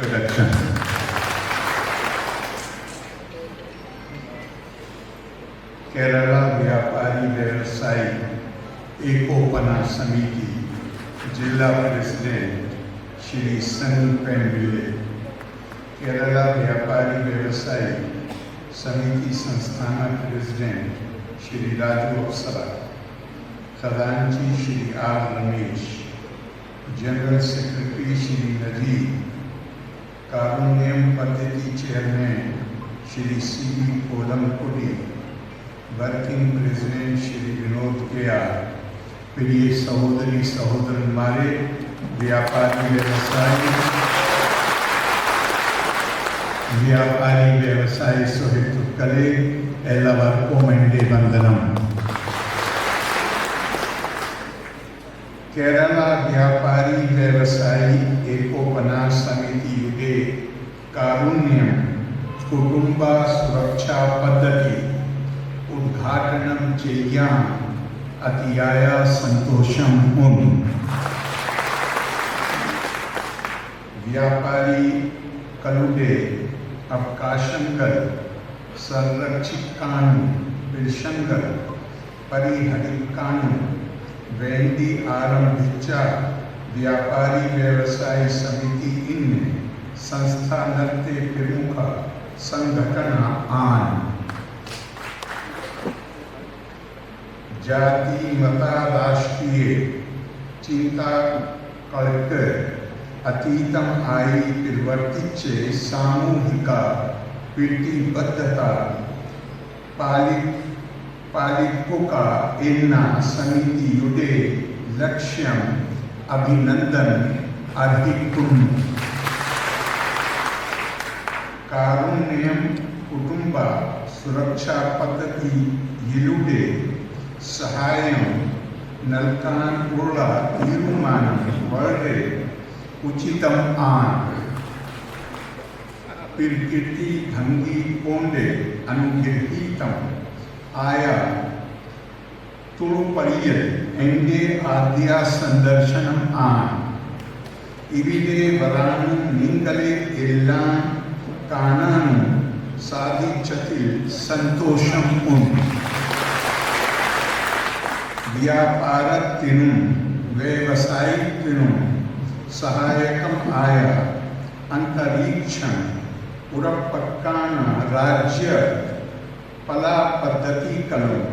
introduction. Kerala Vyapari Vyavasayi Ekopana Samithy Jilla President Shri Hon'ble Kerala Vyapari Vyavasayi Samithy Sansthana President Shri Khazanchi Shri R. Ramesh, General Secretary Shri Nadeem, Kaarunyam Padhathi Chairman Shri C. Kudumba, Working President Shri Vinod K.R. प्रिय सहोदरी सहोदरन्मारे व्यापारी व्यवसायी सुहृത്തുക്കളെ എല്ലാവർക്കും എൻ്റെ വന്ദനം. കേരള വ്യാപാരി വ്യവസായി ഏകോപന സമിതിയുടെ കാരുണ്യം കുടുംബ സുരക്ഷാ പദ്ധതി ഉദ്ഘാടനം ചെയ്യാൻ അതിയായ സന്തോഷം ഉണ്ട്. വ്യാപാരികളുടെ അവകാശങ്ങൾ സംരക്ഷിക്കാനും പ്രശ്നങ്ങൾ പരിഹരിക്കാനും വേണ്ടി ആരംഭിച്ച വ്യാപാരി വ്യവസായി സമിതി ഇന്ന് സംസ്ഥാനത്തെ പ്രമുഖ സംഘടന ആണ്. जाति मता राष्ट्रीय चिंताकൾക്ക് अतीतम आई प्रवर्तिचे सामूहिक प्रतिबद्धता पालिपुക എന്ന സമിതിയുടെ ലക്ഷ്യം അഭിനന്ദനം അർഹിക്കുന്നു. കാരുണ്യം കുടുംബ സുരക്ഷാ പദ്ധതിയിലൂടെ സഹായം നൽകാനുള്ള തീരുമാനം വളരെ ഉചിതം ആണ്. പ്രകൃതി ഭംഗി കൊണ്ട് അനുഗ്രഹീതം ആയ തുളുപ്പടിയിൽ എൻ്റെ ആദ്യ സന്ദർശനം ആണ്. ഇവിടെ വരാനും നിങ്ങളെ എല്ലാം കാണാനും സാധിച്ചതിൽ സന്തോഷം ഉണ്ട്. വ്യാപാരത്തിനും വ്യവസായത്തിനും സഹായകമായ അന്തരീക്ഷം ഉറപ്പാക്കാൻ രാജ്യ പല പദ്ധതികളും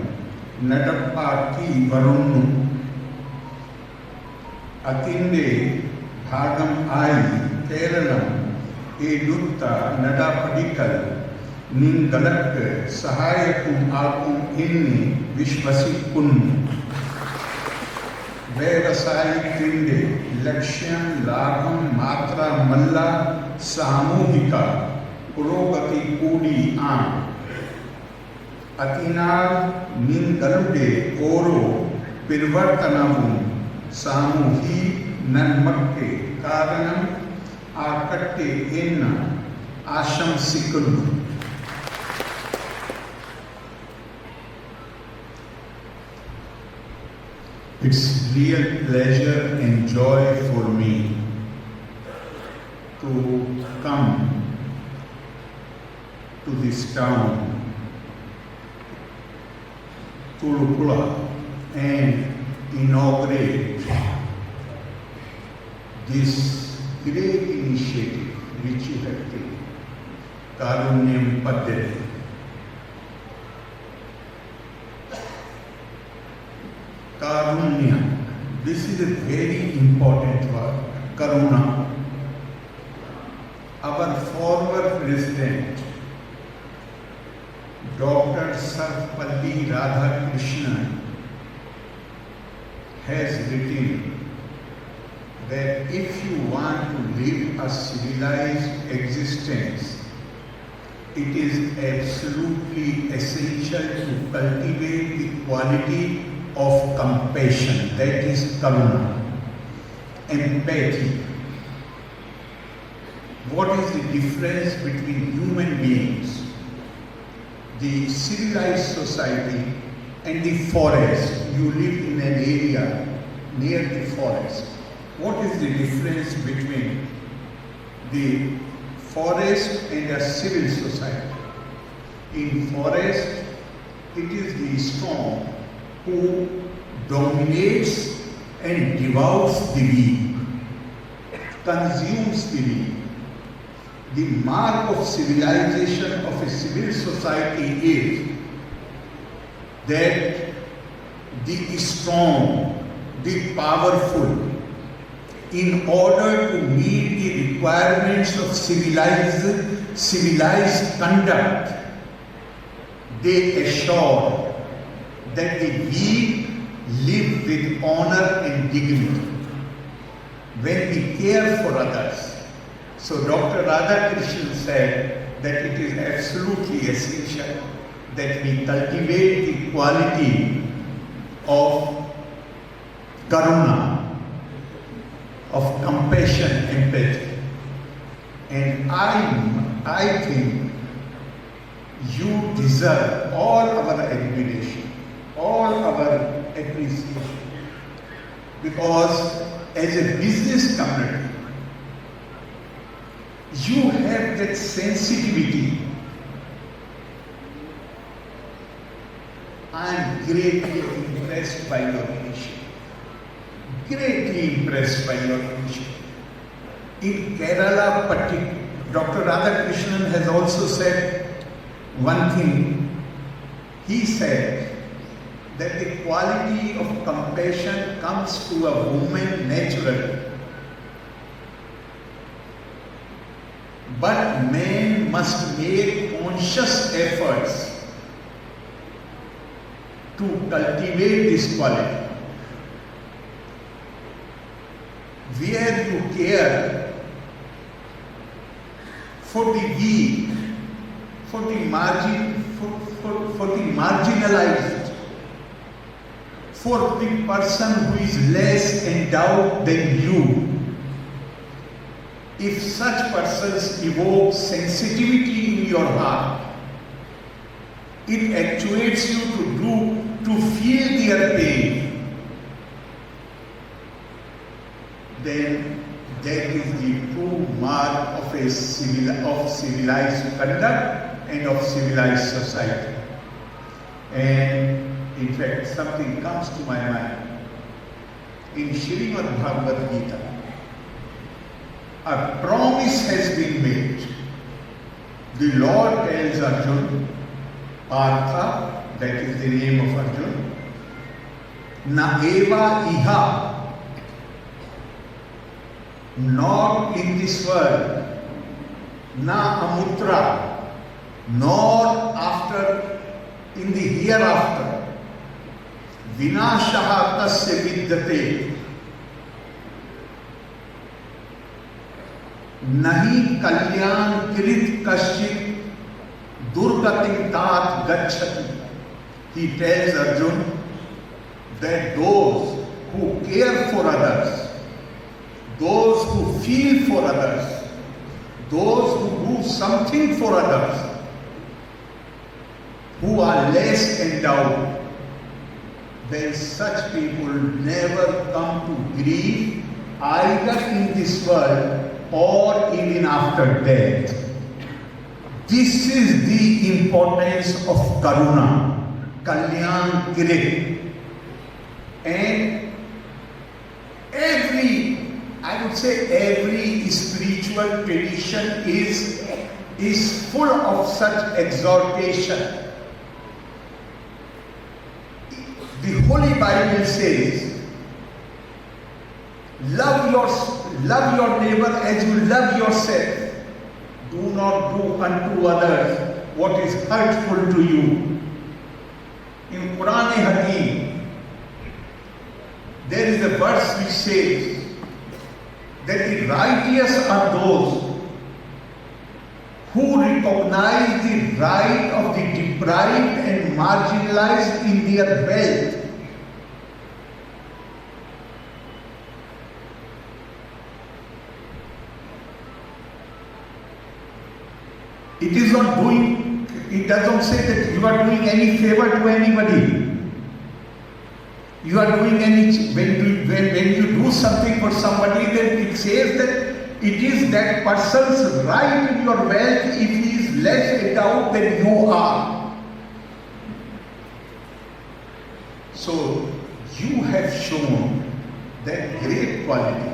നടപ്പാക്കി വരുന്നു. അതിൻ്റെ ഭാഗമായി കേരളം എടുത്ത നടപടികൾ നിങ്ങൾക്ക് സഹായകം ആകും എന്ന് വിശ്വസിക്കുന്നു. വ്യവസായത്തിൻ്റെ ലക്ഷ്യം ലാഭം മാത്രമല്ല, സാമൂഹിക പുരോഗതി കൂടി ആണ്. അതിനാൽ നിങ്ങളുടെ ഓരോ പരിവർത്തനവും സാമൂഹിക നന്മയ്ക്ക് കാരണം ആകട്ടെ എന്ന് ആശംസിക്കുന്നു. It's real pleasure and joy for me to come to this town, Thodupuzha, and inaugurate this great initiative which you have taken, Kaarunyam Padhathi. Kaarunyam, this is a very important word, Karuna. Our former president, Dr. Sarvapalli Radhakrishnan, has written that if you want to live a civilized existence, it is absolutely essential to cultivate the quality of compassion, that is karuna, empathy. What is the difference between human beings, the civilized society and the forest? You live in an area near the forest. What is the difference between the forest and a civil society. In forest, it is the strong who dominates and devours the weak, consumes the weak. The mark of civilization of a civil society is that the strong, the powerful, in order to meet the requirements of civilized conduct, they assure that the weak live with honor and dignity. When we care for others, so Dr. Radhakrishnan said that it is absolutely essential that we cultivate the quality of karuna, of compassion, empathy. And I think you deserve all our admiration, all our appreciation. Because as a business community, you have that sensitivity. I am greatly impressed by your initiative. Greatly impressed by your initiative. In Kerala, Dr. Radhakrishnan has also said one thing. He said that the quality of compassion comes to a woman naturally. But men must make conscious efforts to cultivate this quality. Where you care for the weak, for the marginalized, for the person who is less endowed than you. If such persons evoke sensitivity in your heart, it actuates you to feel their pain, then that is the true mark of civilized conduct and of civilized society. And in fact, something comes to my mind. In Shri Bhagavad Gita, a promise has been made. The Lord tells Arjuna, Partha, that is the name of Arjuna, Na eva iha, not in this world, na amutra, nor after, in the hereafter, vinashaha tasya vidyate, nahi kalyan kirit kasyit durgatim tat gacchati. He tells Arjuna that those who care for others, those who feel for others, those who do something for others, who are less endowed, then such people never come to grief either in this world or even after death. This is the importance of karuna, kalyan kirit. And I would say every spiritual tradition is full of such exhortation. The Holy Bible says, love your neighbor as you love yourself. Do not do unto others what is hurtful to you. In Quran Hakim, there is a verse which says that the righteous are those who recognize the right of the deprived and marginalized in their wealth. It doesn't say that you are doing any favor to anybody. You are doing when you do something for somebody, then it says that It is that person's right in your wealth if he is less endowed than you are. So you have shown that great quality,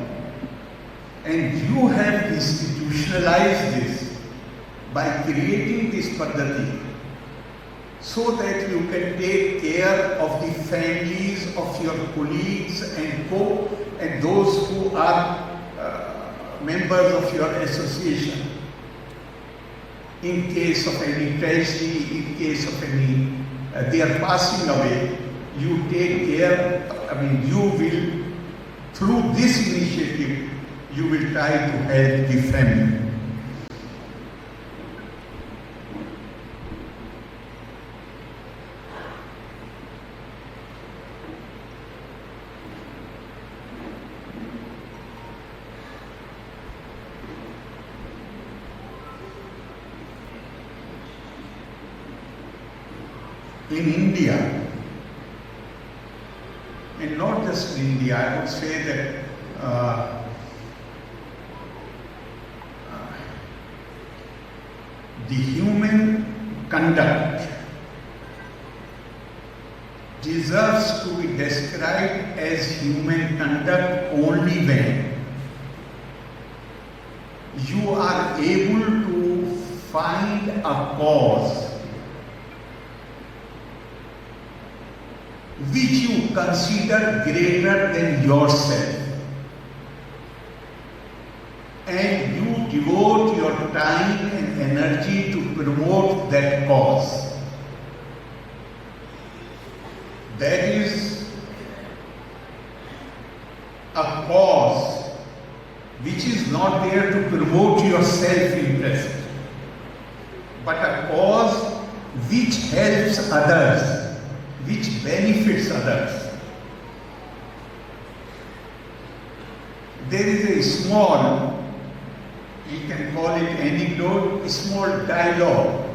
and you have institutionalized this by creating this Padhathi, so that you can take care of the families of your colleagues and those who are members of your association. In case of any tragedy, in case of any, they are passing away, you take care, you will, through this initiative, you will try to help the family. In India, and not just in India, I would say that the human conduct deserves to be described as human conduct only when you are able to find a cause which you consider greater than yourself, and you devote your time and energy to promote that cause. That is a cause which is not there to promote your self-interest, but a cause which helps others, which benefits others. There is a small, we can call it anecdote, a small dialogue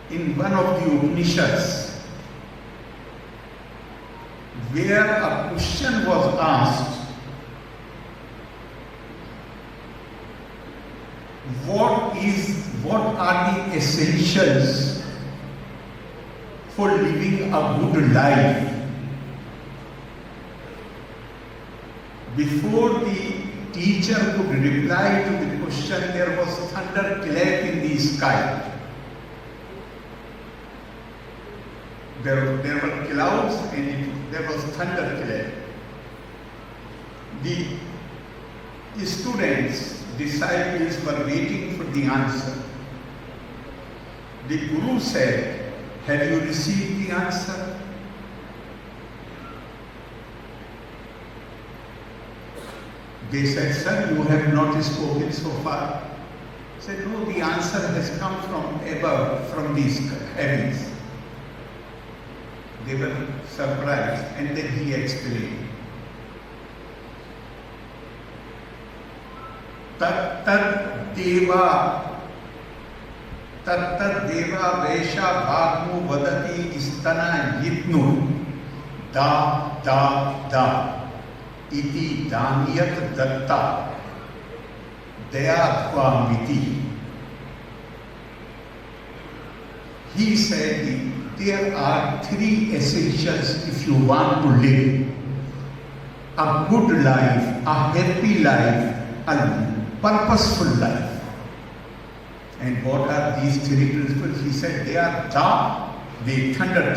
in one of the Upanishads, where a question was asked, what are the essentials for living a good life? Before the teacher could reply to the question, there was thunder clap in the sky. There were clouds and there was thunder clap. The students, disciples were waiting for the answer. The Guru said, "Have you received the answer?" They said, "Sir, you have not spoken so far." He said, "No, the answer has come from above, from these heavens." They were surprised, and then he explained. Tat deva vesha bhagmu vadati istana yitnu da iti daniyat datta dayadvamiti. He said there are three essentials if you want to live a good life, a happy life, a purposeful life. And what are these three principles? He said they are the thunder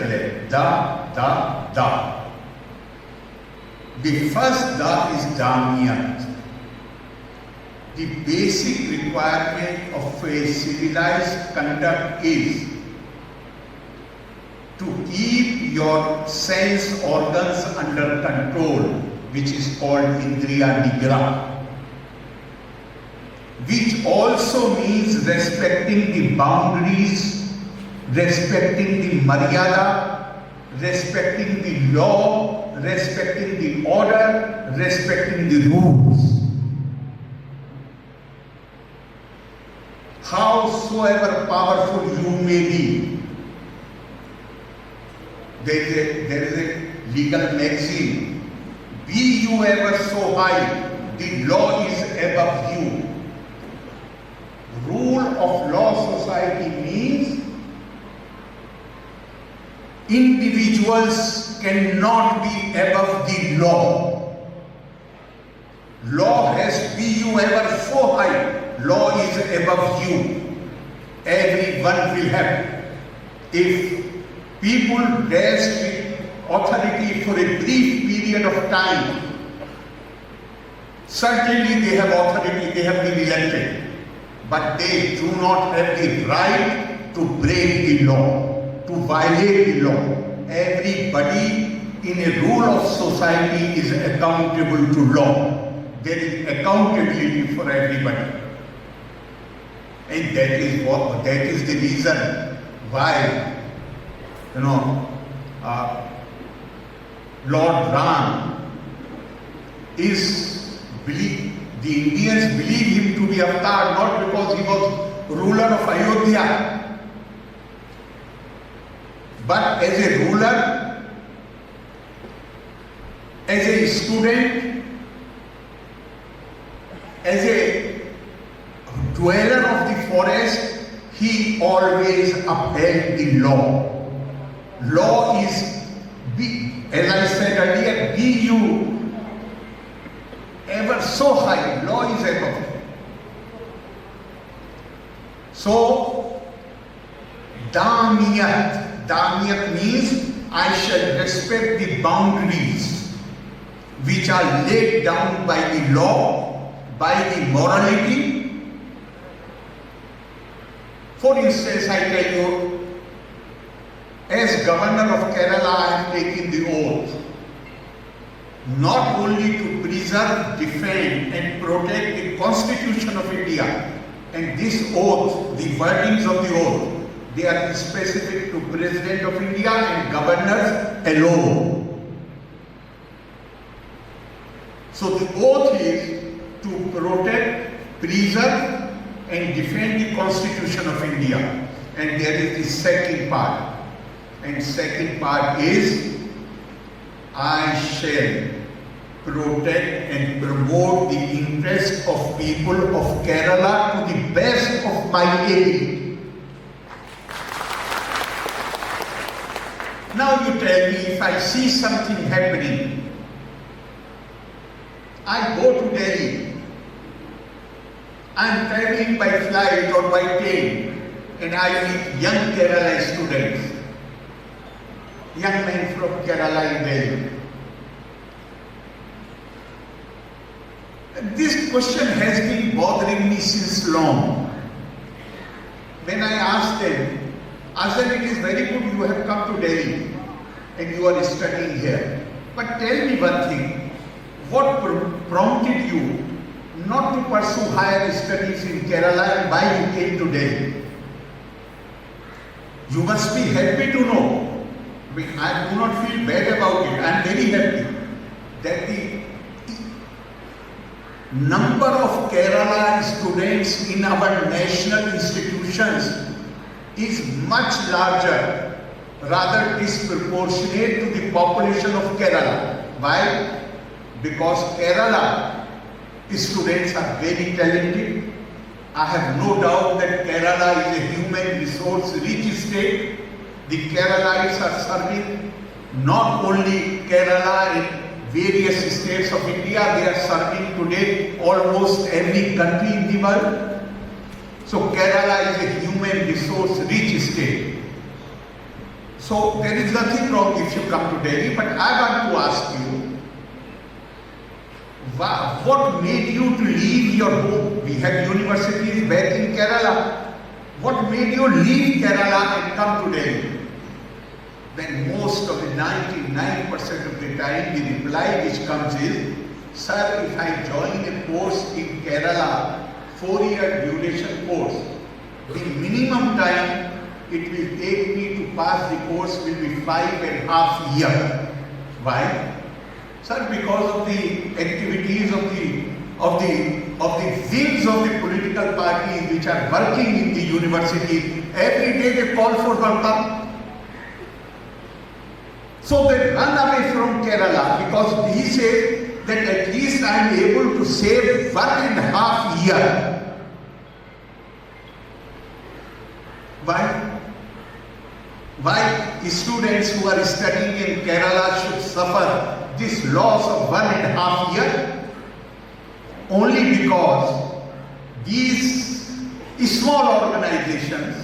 clap, da. The first da is daniyat. The basic requirement of a civilized conduct is to keep your sense organs under control, which is called indriya nigra, which also means respecting the boundaries, respecting the maryada, respecting the law, respecting the order, respecting the rules. Howsoever powerful you may be, there is a legal maxim, be you ever so high, the law is above you. Rule of law society means individuals cannot be above the law. Law has be you ever so high, law is above you. Everyone will have. If people rest with authority for a brief period of time, certainly they have authority, they have been elected, but they do not have the right to break the law, to violate the law. Everybody in a rule of society is accountable to law. There is accountability for everybody. And that is the reason why, Lord Ram is the Indians believe him to be Avatar not because he was ruler of Ayodhya, but as a ruler, as a student, as a dweller of the forest, he always upheld the law. Law is, as I said earlier, be you ever so high, law is above. So, Damiyat means I shall respect the boundaries which are laid down by the law, by the morality. For instance, I tell you, as Governor of Kerala, I have taken the oath not only to preserve, defend and protect the Constitution of India, and this oath, the wordings of the oath, they are specific to President of India and governors alone. So the oath is to protect, preserve and defend the Constitution of India. And there is the second part. And second part is, I shall protect and promote the interests of people of Kerala to the best of my ability. Now you tell me, if I see something happening, I go to Delhi, I am traveling by flight or by train, and I meet young Kerala students, young men from Kerala in Delhi. This question has been bothering me since long. When I asked them, Azhar, it is very good you have come to Delhi and you are studying here. But tell me one thing, what prompted you not to pursue higher studies in Kerala and why you came to Delhi? You must be happy to know. I do not feel bad about it. I am very happy that the number of Kerala students in our national institutions is much larger, rather disproportionate to the population of Kerala. Why? Because Kerala students are very talented. I have no doubt that Kerala is a human resource rich state. The Keralites are serving not only Kerala and various states of India, they are serving today almost every country in the world. So Kerala is a human resource rich state. So there is nothing wrong if you come to Delhi, but I want to ask you, what made you to leave your home? We have universities back in Kerala. What made you leave Kerala and come to Delhi? Then most of the 99% of the time the reply which comes is, sir, if I join a course in Kerala, 4-year duration course, the minimum time it will take me to pass the course will be 5.5 years. Why? Sir, because of the activities of the wings of the political parties which are working in the university, every day they call for Bhavan. So they run away from Kerala because he says that at least I am able to save 1.5 years. Why? Why students who are studying in Kerala should suffer this loss of 1.5 years? Only because these small organizations,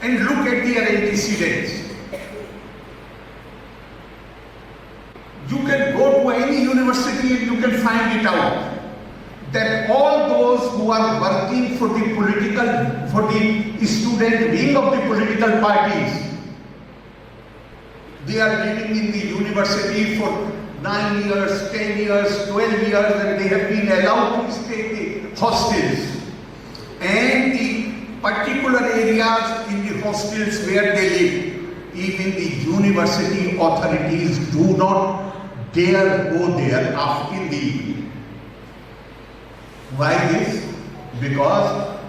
and look at their antecedents. You can go to any university and you can find it out that all those who are working for the student wing of the political parties, they are living in the university for 9 years, 10 years, 12 years, and they have been allowed to stay in the hostels. And the particular areas in the hostels where they live, even the university authorities do not dare go there after in the evening. Why this? Because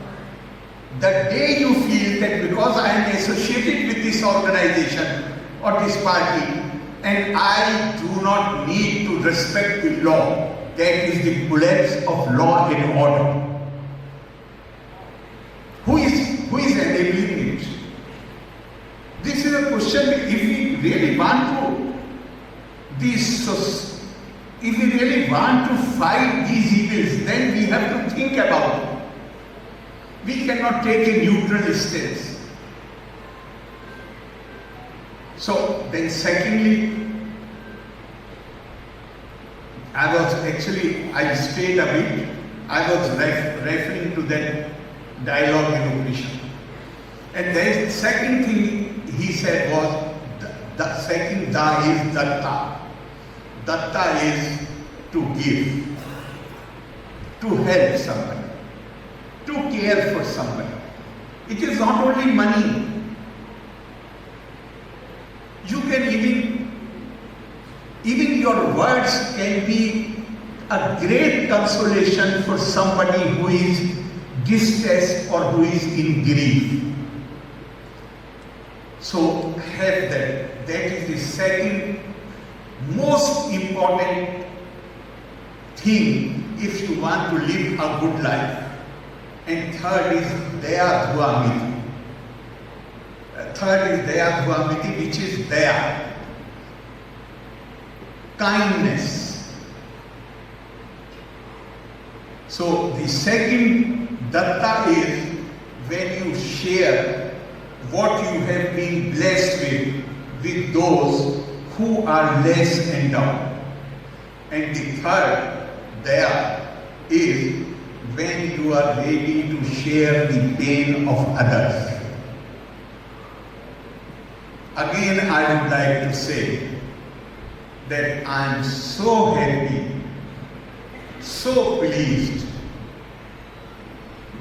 the day you feel that because I am associated with this organization or this party and I do not need to respect the law, that is the collapse of law and order. Who is enabling it? This is a question. If we really want to fight these evils, then we have to think about it. We cannot take a neutral stance. So then secondly, I stayed a bit. I was referring to that dialogue inauguration. And the second thing he said was, the second da is datta. Datta is to give, to help somebody, to care for somebody. It is not only money. You can even your words can be a great consolation for somebody who is distressed or who is in grief. So have that. That is the second most important thing if you want to live a good life. And third is Daya Dhvamiti. Third is Daya Dhvamiti, which is Daya. Kindness. So the second Datta is when you share what you have been blessed with those who are less endowed. And the third Daya is when you are ready to share the pain of others. Again, I would like to say that I am so happy, so pleased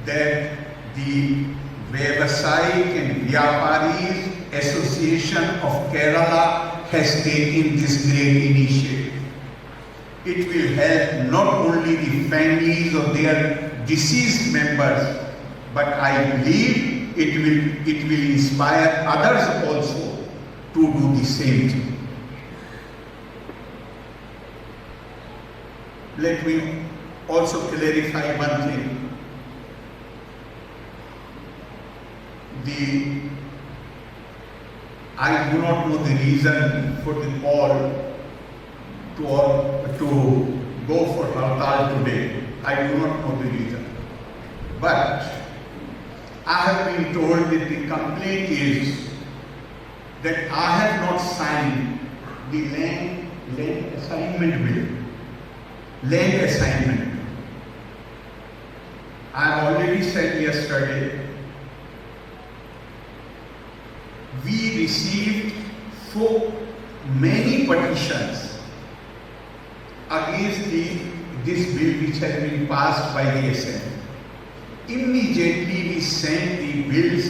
that the Vyavasayi and Vyapari Association of Kerala has taken this great initiative. It will help not only the families of their deceased members, but I believe it will inspire others also to do the same thing. Let me also clarify one thing. I do not know the reason for the call to go for Hartal today. I do not know the reason. But I have been told that the complaint is that I have not signed the land assignment bill. Land assignment. I have already said yesterday, we received so many petitions against this bill which has been passed by the Assembly. Immediately we sent the bills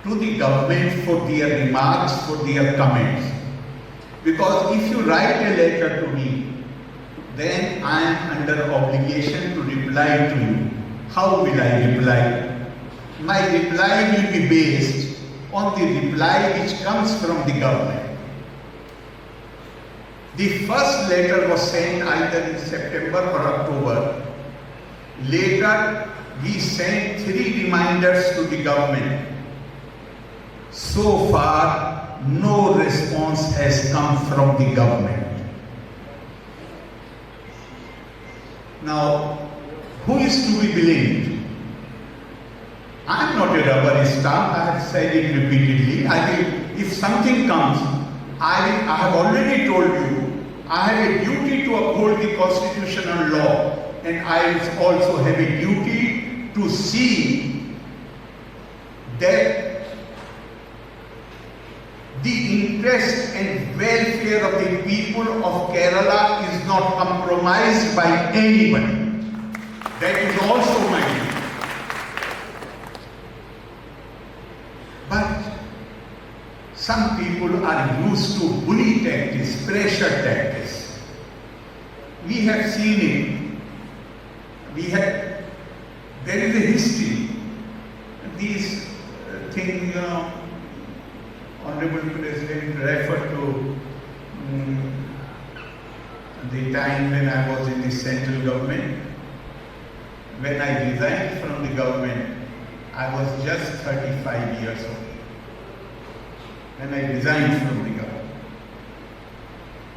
to the government for their remarks, for their comments. Because if you write a letter to me, then I am under obligation to reply to you. How will I reply? My reply will be based on the reply which comes from the government. The first letter was sent either in September or October. Later, we sent 3 reminders to the government. So far, no response has come from the government. Now, who is to be blamed? I am not a rubber stamp. I have said it repeatedly. If something comes, I have already told you, I have a duty to uphold the constitutional law, and I also have a duty to see that the interest and welfare of the people of Kerala is not compromised by anybody. That is also my duty. But some people are used to bully tactics, pressure tactics. We have seen it. There is a history. These things, Honorable President referred to the time when I was in the central government. When I resigned from the government, I was just 35 years old. When I resigned from the government.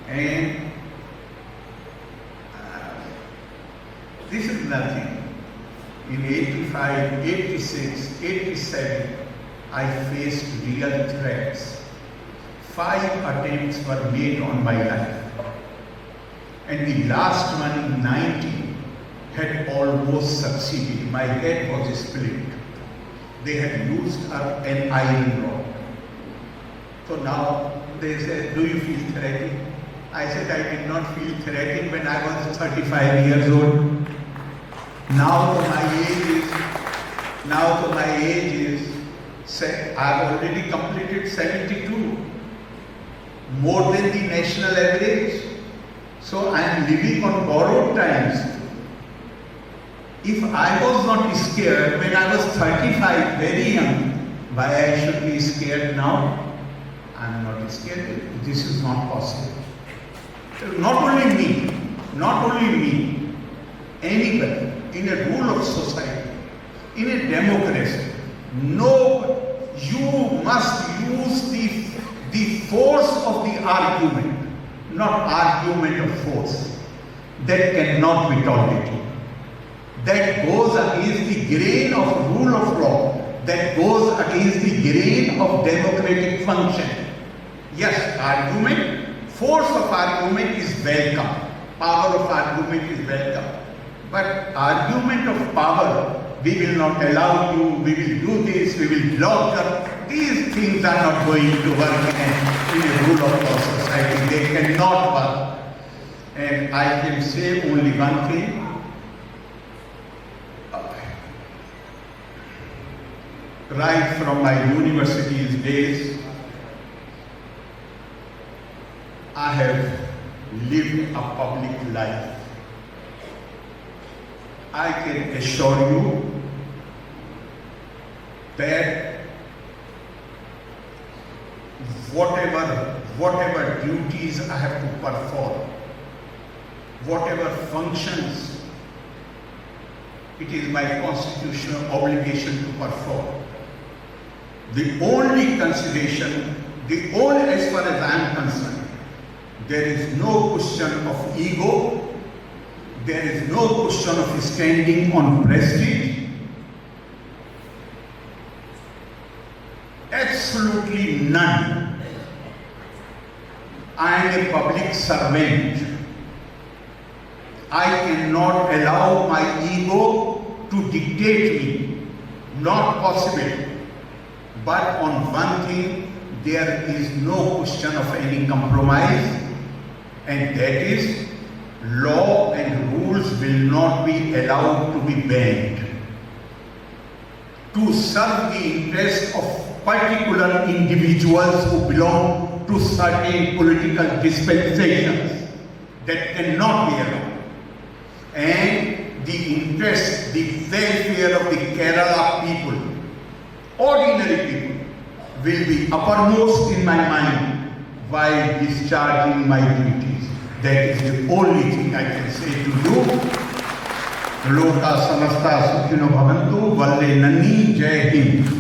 And this is nothing. In 85, 86, 87, I faced real threats. 5 attempts were made on my life. And the last one in 90 had almost succeeded. My head was split. They had used an iron rod. So now they said, do you feel threatened? I said, I did not feel threatened when I was 35 years old. Now my age is, I've already completed 72, more than the national average. So I am living on borrowed times. If I was not scared when I was 35, very young, why I should be scared now? I am not scared. This is not possible. Not only me, anybody in a rule of society, in a democracy, no, you must use the force of the argument, not argument of force. That cannot be tolerated. That goes against the grain of rule of law. That goes against the grain of democratic function. Yes, argument, force of argument is welcome. Power of argument is welcome. But argument of power, we will not allow you, we will do this, we will block up. These things are not going to work in a rule of law society. They cannot work. And I can say only one thing. Right from my university's days, I have lived a public life. I can assure you that whatever duties I have to perform, whatever functions, it is my constitutional obligation to perform. The only consideration, as far as I am concerned, there is no question of ego, there is no question of standing on prestige. Absolutely none. I am a public servant. I cannot allow my ego to dictate me. Not possible. But on one thing, there is no question of any compromise, and that is law and rules will not be allowed to be bent to serve the interests of particular individuals who belong to certain political dispensations. That cannot be allowed. And the interest, the welfare of the Kerala people, ordinary people, will be uppermost in my mind while discharging my duties. That is the only thing I can say to you. Loka samasta sukhino bhavantu, valle nanni, jai hind.